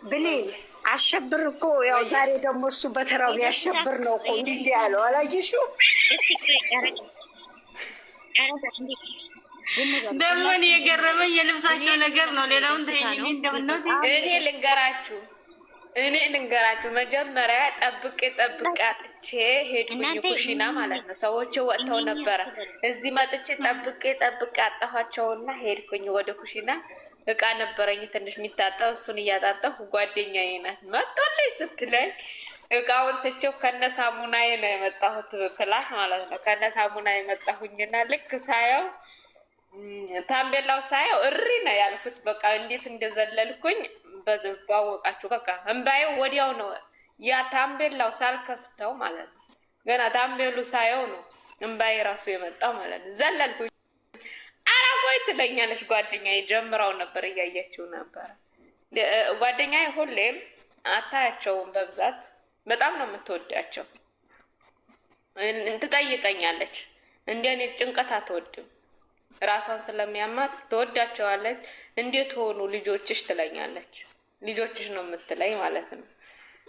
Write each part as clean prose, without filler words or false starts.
ብሌን አሸብር እኮ ያው ዛሬ ደግሞ እሱ በተራው ቢያሸብር ነው እኮ እንዲህ ያለው አላየሽው? ደግሞ እኔ የገረመኝ የልብሳቸው ነገር ነው። ሌላውን ተይኝ እንደምነው እኔ ልንገራችሁ መጀመሪያ ጠብቄ አጥቼ ሄድኩኝ ኩሽና ማለት ነው። ሰዎች ወጥተው ነበረ። እዚህ መጥቼ ጠብቄ አጣኋቸውና ሄድኩኝ ወደ ኩሽና። እቃ ነበረኝ ትንሽ የሚታጠብ እሱን እያጣጠሁ ጓደኛዬ ናት መጥቶልኝ ስትለኝ እቃውን ትቼው ከነሳሙናዬ ነው የመጣሁት ክላስ ማለት ነው። ከነሳሙናዬ የመጣሁኝና ልክ ሳየው ታምቤላው ሳየው እሪ ነው ያልኩት። በቃ እንዴት እንደዘለልኩኝ ባወቃችሁ። በቃ እምባዬ ወዲያው ነው ያ ታምቤላው ሳልከፍተው ማለት ነው። ገና ታምቤሉ ሳየው ነው እምባዬ ራሱ የመጣው ማለት ነው። ዘለልኩኝ። አራጎይ ትለኛለች ጓደኛዬ። ጀምራው ነበር እያየችው ነበር ጓደኛዬ። ሁሌም አታያቸውም በብዛት በጣም ነው የምትወዳቸው። ትጠይቀኛለች። እንደኔ ጭንቀት አትወድም። ራሷን ስለሚያማት ትወዳቸዋለች። እንዴት ሆኑ ልጆችሽ ትለኛለች። ልጆችሽ ነው የምትለኝ ማለት ነው።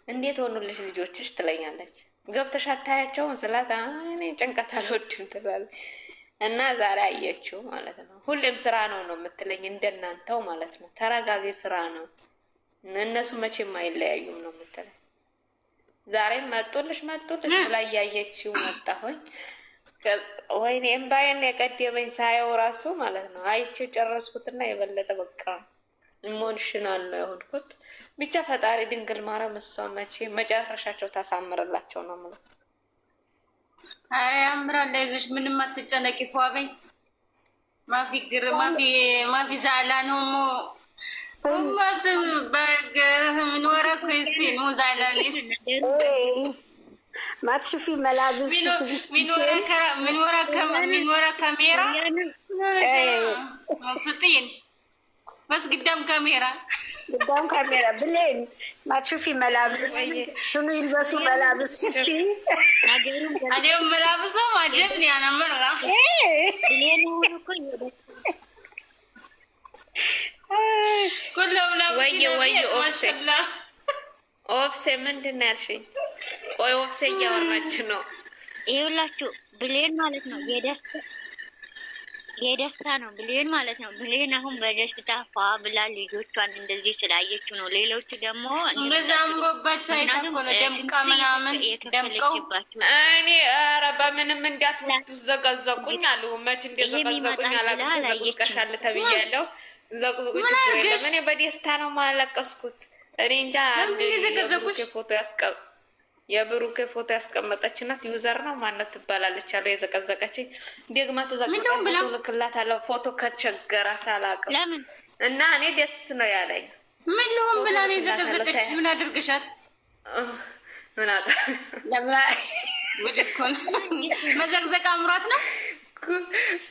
እንዴት ሆኑልሽ ልጆችሽ ትለኛለች። ገብተሽ አታያቸውም ስላት እኔ ጭንቀት አልወድም ትላለች። እና ዛሬ አየችው ማለት ነው። ሁሌም ስራ ነው የምትለኝ እንደናንተው ማለት ነው። ተረጋጊ ስራ ነው፣ እነሱ መቼም አይለያዩም ነው የምትለኝ። ዛሬም መጡልሽ ብላ እያየችው መጣሁኝ። ወይኔ እምባዬን የቀደመኝ ሳየው ራሱ ማለት ነው። አይቼው ጨረስኩትና የበለጠ በቃ ኢሞሽናል ነው የሆንኩት። ብቻ ፈጣሪ ድንግል ማርያም እሷ መቼ መጨረሻቸው ታሳምርላቸው ነው የምለው። አረ ያምራል። አይዞሽ ምንም አትጨነቂ። ፏበኝ ማፊ ግር ማፊ ዛላ ነው ማስለም በገህ ምን ወረኩ ይሲን ዛላ ما تشوفي ملابس من ورا كاميرا مبسوطين بس قدام كاميرا بلين ما تشوفي ملابس شنو يلبسوا ملابس شفتي اليوم ملابسهم عجبني انا مره كلهم لابسين ما شاء الله ኦብሴ ምንድን ነው ያልሽኝ? ቆይ ኦብሴ እያወራች ነው። ይኸውላችሁ ብሌን ማለት ነው የደስታ ነው ብሌን ማለት ነው። ብሌን አሁን በደስታ ፏ ብላ ልጆቿን እንደዚህ ስላየችው ነው። ሌሎቹ ደግሞ እንደዛ አምሮባቸው አይተኮ ነው ደምቃ ምናምን ደምቀው። እኔ ኧረ በምንም እንዳትወስዱ ዘቀዘቁኝ አሉ። መች እንደዘቀዘቁኝ አላውቅም። ዘቅዝቀሻል ተብያለሁ። ዘቅዝቁኝ የለም። እኔ በደስታ ነው ማለቀስኩት። እኔ እንጃ የብሩኬ ፎቶ ያስቀመጠችናት ዩዘር ነው ማነት ትባላለች አሉ የዘቀዘቀችኝ። ደግማ ተዘቀዘቀች ልክላታለሁ። ፎቶ ከቸገራት አላውቅም። እና እኔ ደስ ነው ያለኝ። ምን ልሆን ብላ ነው የዘቀዘቀችሽ? ምን አድርገሻት? ምን አጣ ወድኮን መዘቅዘቅ አምሯት ነው።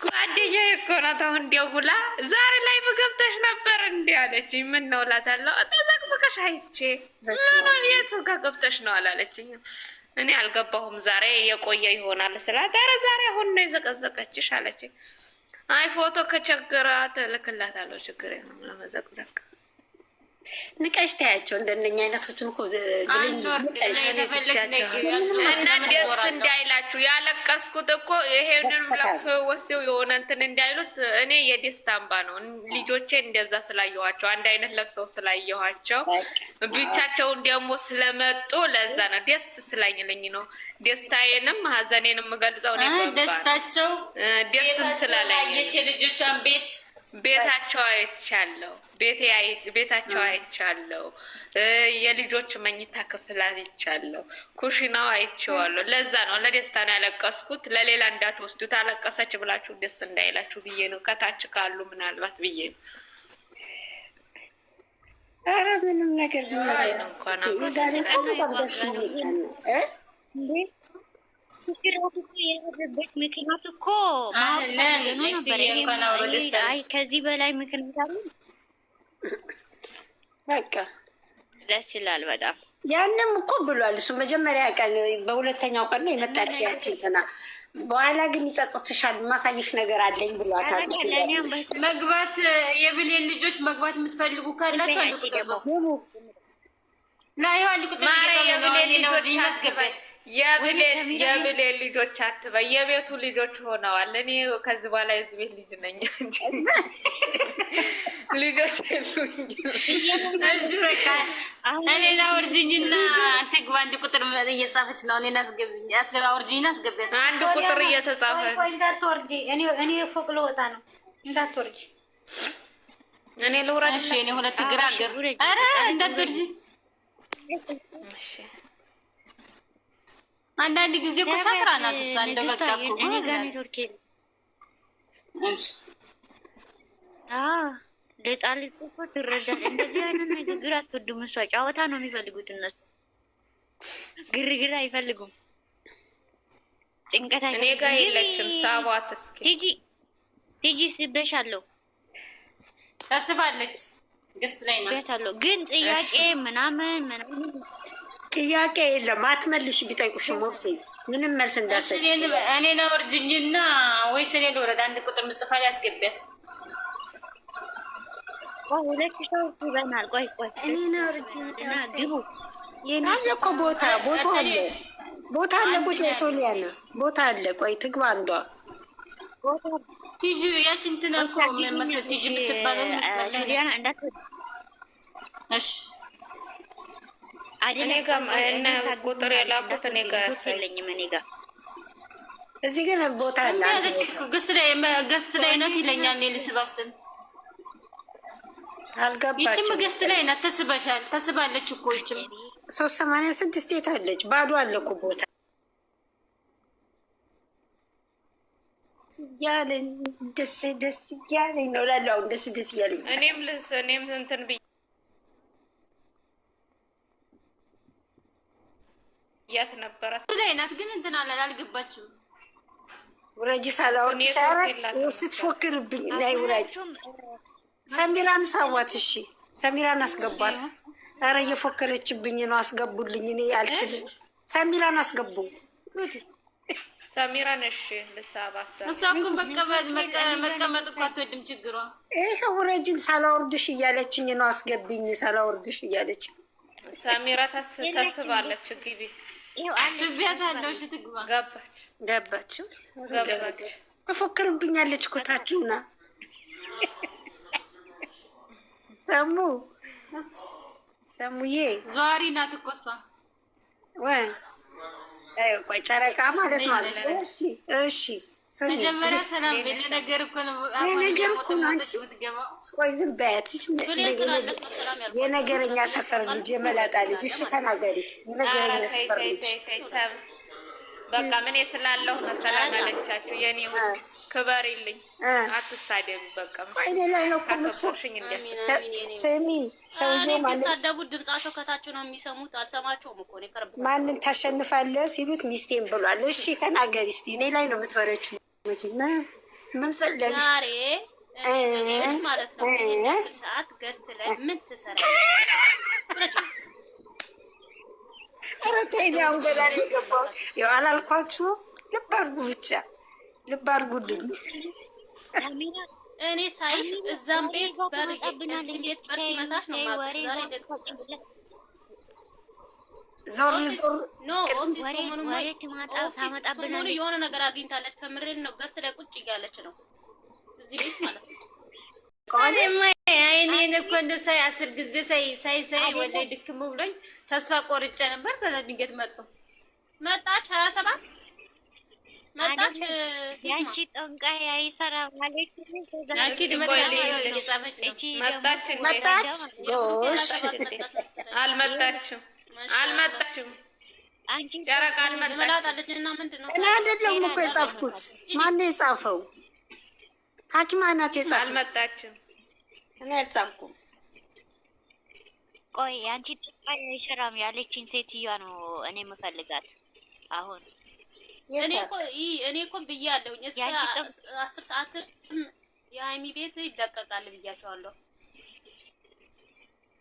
ጓደኛዬ እኮ ናት። አሁን ደውላ ዛሬ ላይ ገብተሽ ነበር እንዲህ አለችኝ። ምን ነው እላታለሁ። ተዘቅዝቀሽ አይቼ ምን የት ጋር ገብተሽ ነው አላለችኝ። እኔ አልገባሁም። ዛሬ የቆየ ይሆናል ስላት ኧረ ዛሬ አሁን ነው የዘቀዘቀችሽ አለችኝ። አይ ፎቶ ከቸገራት እልክላታለሁ። ችግር የለም ለመዘቅዘቅ ንቀሽ ታያቸው። እንደነኛ አይነቶችን እኮ ንቀሽ እና ደስ እንዳይላችሁ ያለቀስኩት እኮ ይሄንን ለቅሶ ወስደው የሆነ እንትን እንዳይሉት እኔ የደስታ እንባ ነው። ልጆቼ እንደዛ ስላየኋቸው አንድ አይነት ለብሰው ስላየኋቸው ብቻቸውን ደግሞ ስለመጡ ለዛ ነው ደስ ስላኝልኝ ነው። ደስታዬንም ሀዘኔንም የምገልጸው ነው። ደስታቸው ደስም ስላለኝ የልጆቿን ቤታቸው አይቻለሁ። ቤታቸው አይቻለሁ። የልጆች መኝታ ክፍል አይቻለሁ። ኩሽናው አይቼዋለሁ። ለዛ ነው ለደስታ ነው ያለቀስኩት። ለሌላ እንዳትወስዱት አለቀሰች ብላችሁ ደስ እንዳይላችሁ ብዬ ነው። ከታች ካሉ ምናልባት ብዬ ነው። ኧረ ምንም ነገር ዝም ብሎ ነው እንኳን ዛሬ በጣም ደስ የሚል ምክንያት እኮ ከዚህ በላይ ምክንያት አለ። በቃ ደስ ይላል በጣም ያንም እኮ ብሏል እሱ መጀመሪያ ቀን፣ በሁለተኛው ቀን ነው የመጣች ያቺ እንትና። በኋላ ግን ይጸጽትሻል ማሳይሽ ነገር አለኝ ብሏታል። መግባት የብሌን ልጆች መግባት የምትፈልጉ ካላችሁ አሉ ቁጥር ላይ አሉ ቁጥር የብሌን ልጆች አትበይ፣ የቤቱ ልጆች ሆነዋል። እኔ ከዚህ በኋላ የዚህ ቤት ልጅ ነኝ እንጂ ልጆች የሉኝ። እሺ በቃ እኔና ወርጅኝና አንተ ግባ። አንድ ቁጥር እየጻፈች ነው። እኔና አስገብኝ አስገባ፣ ወርጅኝና አስገባት። አንድ ቁጥር እየተጻፈ እንዳትወርጂ። እኔ ፎቅ ልወጣ ነው፣ እንዳትወርጂ። እኔ ልውረድ። እሺ እኔ ሁለት እግር አገር። ኧረ እንዳትወርጂ። እሺ አንዳንድ ጊዜ እኮ ሻትራ ናት እሷ። እንደ በቃ እኮ እሺ ለጣል እኮ ትረዳል። እንደዚህ አይነት ንግግር አትወዱም። እሷ ጨዋታ ነው የሚፈልጉት እነሱ፣ ግርግር አይፈልጉም። ጭንቀት እኔ ጋር የለችም። ሳቧት እስኪ ቲጂ ስበሻለሁ። ታስባለች ገስት ላይ ነው ቤታለሁ። ግን ጥያቄ ምናምን ጥያቄ የለም አትመልሽ። ቢጠይቁሽ ሞብሴ ምንም መልስ እንዳሰጭ እኔ ነው ወርጅኝና ወይስ እኔ ልውረድ? አንድ ቁጥር ምጽፋ ላይ አስገቢያት። ሁለት ሰው ይበናል። ቆይ እኔ ነው ወርጅኝና ግቡ። አለ እኮ ቦታ አለ። ቁጭ የሶሊያና ቦታ አለ። ቆይ ትግባ አንዷ ቲጂ ያቺ እንትን እኮ መስሎት ቲጂ የምትባለው መስሎት። እሺ እኔ ጋር እና ቁጥር የላኩት እኔ ጋር ያሳየኝም። እኔ ጋር እዚህ ግን ቦታ አለ። ገስት ላይ ናት ይለኛል። እኔ ልስባስብ አልገባችም። ይችም ገስት ላይ ናት። ተስበሻል። ተስባለች እኮ ይችም 386 የት አለች? ባዶ አለ እኮ ቦታ እያለኝ ደስ እያለኝ ነው እላለሁ። አሁን ደስ እያለኝ እኔም እንትን ብያት ነበረ ላይ ናት ግን እንትን አልገባችም። ውረጅ ሳላወርድ ሳያረግ ስትፎክርብኝ ላይ ውረጅ። ሰሚራን ሳዋት። እሺ ሰሚራን አስገባት። ኧረ እየፎከረችብኝ ነው። አስገቡልኝ። እኔ አልችልም። ሰሚራን አስገቡ። ሰሚራን እሺ ልሳባት። እሷ እኮ መቀመጥ እኮ አትወድም። ችግሯ ይሄ ውረጅን ሳላወርድሽ እያለችኝ ነው። አስገብኝ ሳላወርድሽ እያለች ሰሚራ ታስባለች። ግቢ ስቢያታለሁ። እሺ ትግባ። ገባችው። ትፎክርብኛለች እኮ ታችሁና ተሙዬ ዘዋሪ ናት እኮ እሷ። ቆይ ጨረቃ ማለት ማለት ነው። እሺ መጀመሪያ ሰላም ለነገር እኮ ነው። አንቺ ቆይ ዝም በያት። የነገረኛ ሰፈር ልጅ የመላጣ ልጅ። እሺ ተናገሪ። የነገረኛ ሰፈር ልጅ በቃ ምን ስላለሁ ነው ሰላም አለቻችሁ። የኔ ክበሪልኝ፣ አትሳደቡ። በቃ አይኔ ላይ ነው ኮምሽኝ እንደ ስሚ ሰውዬው ማለት ሳደቡት ድምጻቸው ከታች ነው የሚሰሙት። አልሰማቸውም እኮ ነው ከረብ ማንን ታሸንፋለህ ሲሉት ሚስቴን ብሏል። እሺ ተናገሪ እስቲ። እኔ ላይ ነው የምትወረችው ምን ፈለግሽ ዛሬ ማለት ነው? ሰዓት ገዝት ላይ ምን ትሰራለሽ? ኧረ ተይኝ። አሁን ገና ነው የገባሁት። ያው አላልኳችሁ? ልብ አድርጉ፣ ብቻ ልብ አድርጉልኝ። እኔ ሳይሽ እዛም ቤት እዚህም ቤት በር ሲመታሽ ነው የማውቅሽ። ዛሬ ዞር ሰሞኑን የሆነ ነገር አግኝታለች። ከምሬን ነው። ገዝት ላይ ቁጭ እያለች ነው እዚህ ቤት ማለት ነው። አይኔን እኮ እንደ 10 ጊዜ ሳይ ወደ ድክም ብሎኝ ተስፋ ቆርጬ ነበር። ከዛ ድንገት መጣች 27 መጣች። ያቺ ጠንቋይ አይሰራም ማለት ነው። አኪድ መጣች ጎሽ አልመጣችም። ጨረቃ አልመጣችም። እኔ አይደለሁም እኮ የጻፍኩት። ማነው የጻፈው? ሐኪማ ናት የጻፈው። አልመጣችም። እኔ አልጻፍኩም። ቆይ አንቺ ጠንቋይ አይሰራም ያለችኝ ሴትዮዋ ነው እኔ የምፈልጋት አሁን። እኔ እኮ ብያለሁኝ እስከ 10 ሰዓት የሀይሚ ቤት ይለቀቃል ብያቸዋለሁ።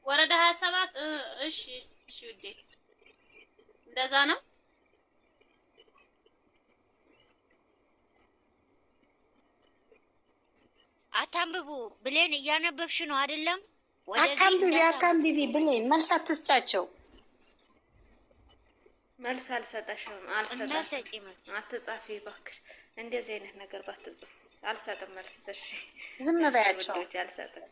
ወረዳ 27 እሺ ውዴ እንደዛ ነው። አታንብቡ ብሌን እያነበብሽ ነው አይደለም? አታንብቢ ብሌን መልስ አትስጫቸው። መልስ አልሰጠሽም። አትጻፊ እባክሽ። እንደዚህ አይነት ነገር ባትጽፍ አልሰጥም መልስ። እሺ ዝም በያቸው። አልሰጥም።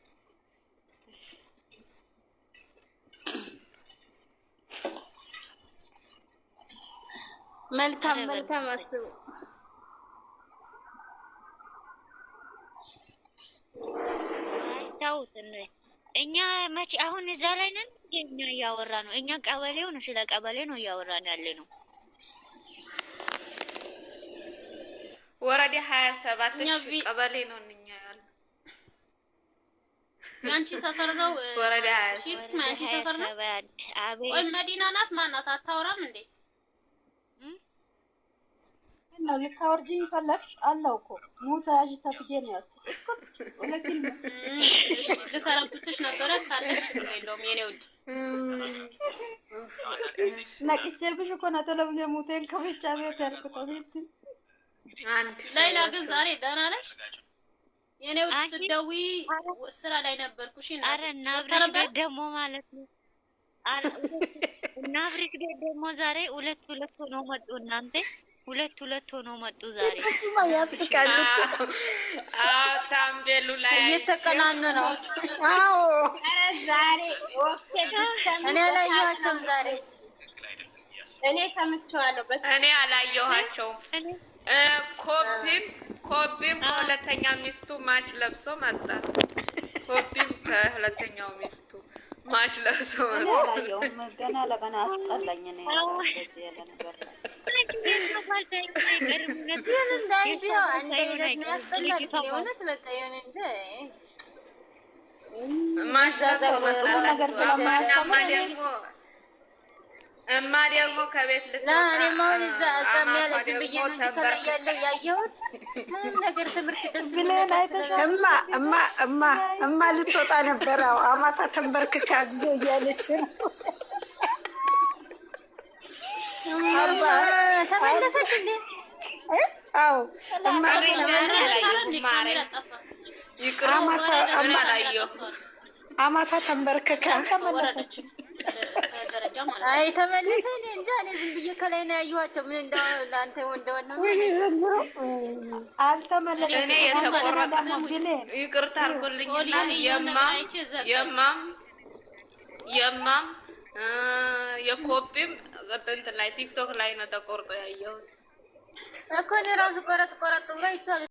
መልካም አስቡ። እኛ መቼ አሁን እዛ ላይ ነን። እኛ እያወራ ነው። እኛ ቀበሌው ነው፣ ስለ ቀበሌ ነው እያወራን ያለ ነው። ወረዳ 27 ቀበሌ ነው እኛ ያለው። ያንቺ ሰፈር ነው ወረዳ ያንቺ ሰፈር ነው ወይ መዲና ናት? ማናት? አታወራም እንዴ? ነው ልታወርጂኝ ፈለግሽ? አለው እኮ ሙታጅ ተብዬ ነው ያዝኩት። እስኩት ወለኪን ልከረብትሽ ነበረ ካለሽ የለውም የኔ ውድ ነቅቼብሽ እኮ ነው ቴሌቪዥን ሙቴን ከብቻ ቤት ያልኩት። ሌላ ግን ዛሬ ደህና ነሽ? የኔ ውድ ስትደውይ ስራ ላይ ነበርኩሽ። አረ እና ብሬክ ደግሞ ማለት ነው። አረ እና ብሬክ ደግሞ ዛሬ ሁለት ሆነው መጡ እናንተ ሁለት ሆኖ መጡ ዛሬ። እሱማ ያስቃል እኮ። ታምቤሉ ላይ እየተቀናኑ ነው። አዎ ዛሬ ወክሴ ብትሰሚ እኔ አላየኋቸውም። ዛሬ እኔ ሰምቼዋለሁ። እኔ አላየኋቸውም። ኮቢም ከሁለተኛ ሚስቱ ማች ለብሶ መጣ። ኮቢም ከሁለተኛው ሚስቱ ማች ለብሶ መጣ። አላየሁም። ገና ለገና አስጠላኝ ነው እንደዚህ ያለ ነገር እማ ደግሞ ከቤት እማ ልትወጣ ነበረ። አማታ ተንበርክካ ጊዜ እያለች ተመለሰች እንዴ? አዎ አማታ ተንበርክካ ተመለሰች። አይ ተመለሰ። እኔ እንጃ። እኔ ዝም ብዬ ከላይ ነው ያየኋቸው። ምን እንደው ለአንተ ወንደወና ወይ ዘንድሮ አልተመለሰም። እኔ የተቆረጠ ይቅርታ አድርጎልኝና የማም የኮፒም እንትን ላይ ቲክቶክ ላይ ነው ተቆርጦ ያየሁት እኮ እኔ ራሱ ቆረጥ ብሎ ይቻላል።